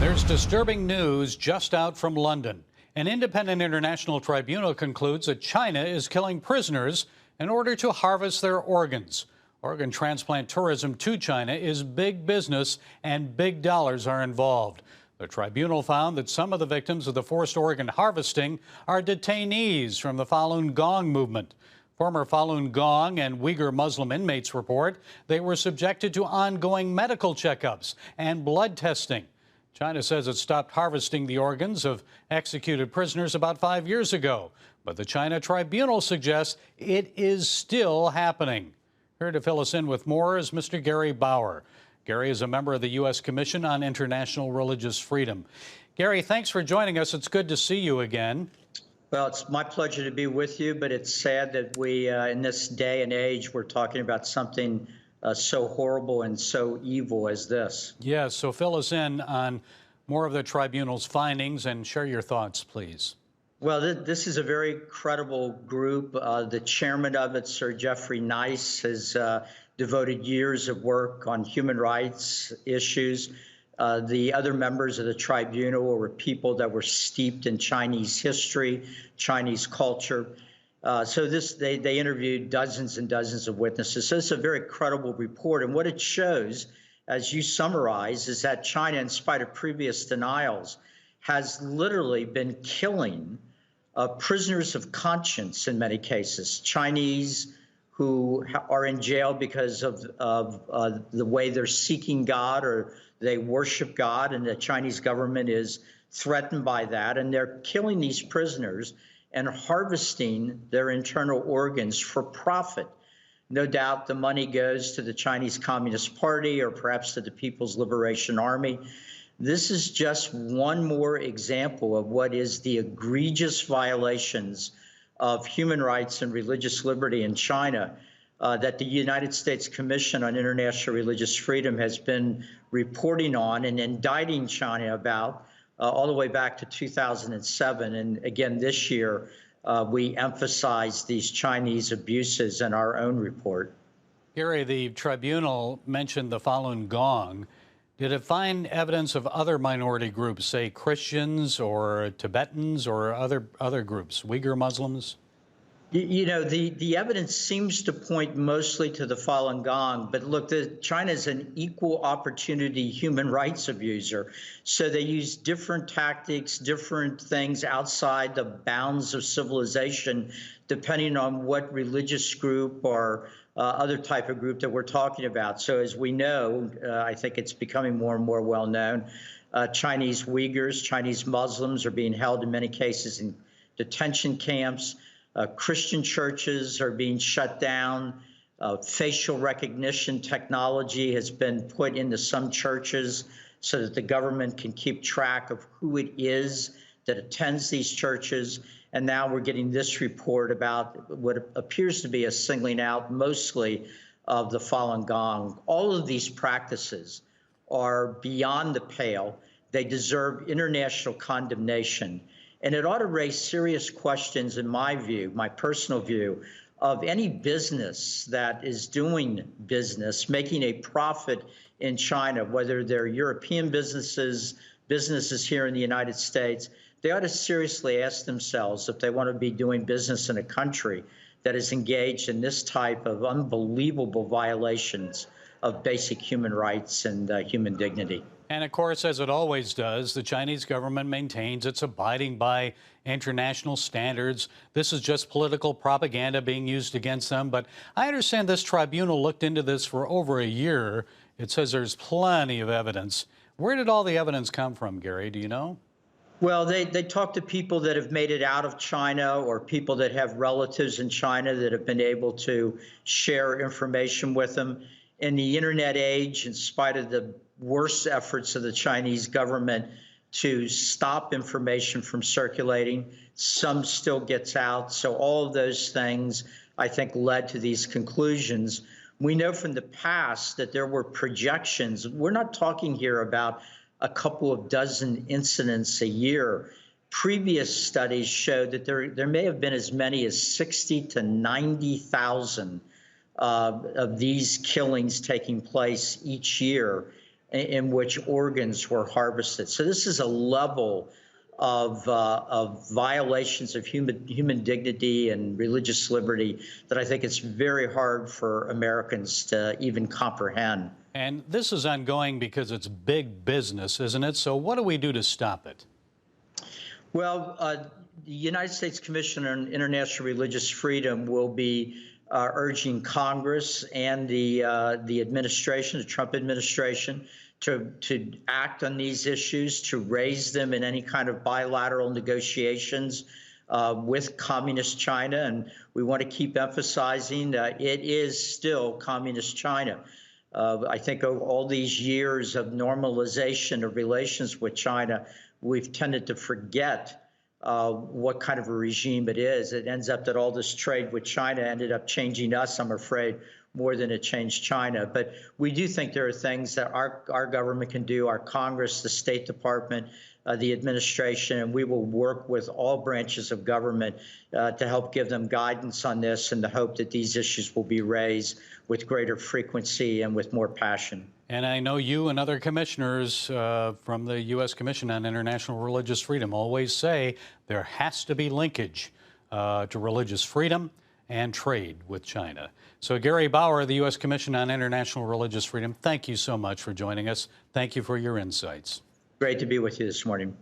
There's disturbing news just out from London. An independent international tribunal concludes that China is killing prisoners in order to harvest their organs. Organ transplant tourism to China is big business and big dollars are involved. The tribunal found that some of the victims of the forced organ harvesting are detainees from the Falun Gong movement. Former Falun Gong and Uyghur Muslim inmates report they were subjected to ongoing medical checkups and blood testing. China says it stopped harvesting the organs of executed prisoners about 5 years ago, but the China tribunal suggests it is still happening. Here to fill us in with more is Mr. Gary Bauer. Gary is a member of the U.S. Commission on International Religious Freedom. Gary, thanks for joining us. It's good to see you again. Well, it's my pleasure to be with you, but it's sad that we, in this day and age, we're talking about something so horrible and so evil as this. Yes, so fill us in on more of the tribunal's findings and share your thoughts, please. Well, this is a very credible group. The chairman of it, Sir Jeffrey Nice, has devoted years of work on human rights issues. The other members of the tribunal were people that were steeped in Chinese history, Chinese culture. So they interviewed dozens and dozens of witnesses. So it's a very credible report. And what it shows, as you summarize, is that China, in spite of previous denials, has literally been killing prisoners of conscience in many cases, Chinese who are in jail because of the way they're seeking God or they worship God, and the Chinese government is threatened by that. And they're killing these prisoners and harvesting their internal organs for profit. No doubt the money goes to the Chinese Communist Party or perhaps to the People's Liberation Army. This is just one more example of what is the egregious violations of human rights and religious liberty in China that the United States Commission on International Religious Freedom has been reporting on and indicting China about all the way back to 2007. And again, this year, we emphasized these Chinese abuses in our own report. Gary, the tribunal mentioned the Falun Gong. Did it find evidence of other minority groups, say Christians or Tibetans or other groups, Uyghur Muslims? You know, the evidence seems to point mostly to the Falun Gong, but look, China is an equal opportunity human rights abuser. So they use different tactics, different things outside the bounds of civilization, depending on what religious group or other type of group that we're talking about. So as we know, I think it's becoming more and more well known, Chinese Uyghurs, Chinese Muslims are being held in many cases in detention camps. Christian churches are being shut down. Facial recognition technology has been put into some churches so that the government can keep track of who it is that attends these churches. And now we're getting this report about what appears to be a singling out mostly of the Falun Gong. All of these practices are beyond the pale. They deserve international condemnation. And it ought to raise serious questions, in my view, my personal view, of any business that is doing business, making a profit in China, whether they're European businesses, businesses here in the United States. They ought to seriously ask themselves if they want to be doing business in a country that is engaged in this type of unbelievable violations of basic human rights and human dignity. And of course, as it always does, the Chinese government maintains it's abiding by international standards. This is just political propaganda being used against them. But I understand this tribunal looked into this for over a year. It says there's plenty of evidence. Where did all the evidence come from, Gary? Do you know? Well, they talk to people that have made it out of China or people that have relatives in China that have been able to share information with them. In the internet age, in spite of the worst efforts of the Chinese government to stop information from circulating, some still gets out. So all of those things, I think, led to these conclusions. We know from the past that there were projections. We're not talking here about a couple of dozen incidents a year. Previous studies showed that there may have been as many as 60 to 90,000 of these killings taking place each year. in which organs were harvested. So this is a level of violations of human dignity and religious liberty that I think it's very hard for Americans to even comprehend. And this is ongoing because it's big business, isn't it? So what do we do to stop it? Well, the United States Commission on International Religious Freedom will be urging Congress and the administration, the Trump administration, to act on these issues, to raise them in any kind of bilateral negotiations with Communist China. And we want to keep emphasizing that it is still Communist China. I think over all these years of normalization of relations with China, we've tended to forget what kind of a regime it is. It ends up that all this trade with China ended up changing us, I'm afraid, more than it changed China. But we do think there are things that our government can do, our Congress, the State Department, the administration, and we will work with all branches of government to help give them guidance on this in the hope that these issues will be raised with greater frequency and with more passion. And I know you and other commissioners from the U.S. Commission on International Religious Freedom always say there has to be linkage to religious freedom and trade with China. So Gary Bauer, the U.S. Commission on International Religious Freedom, thank you so much for joining us. Thank you for your insights. Great to be with you this morning.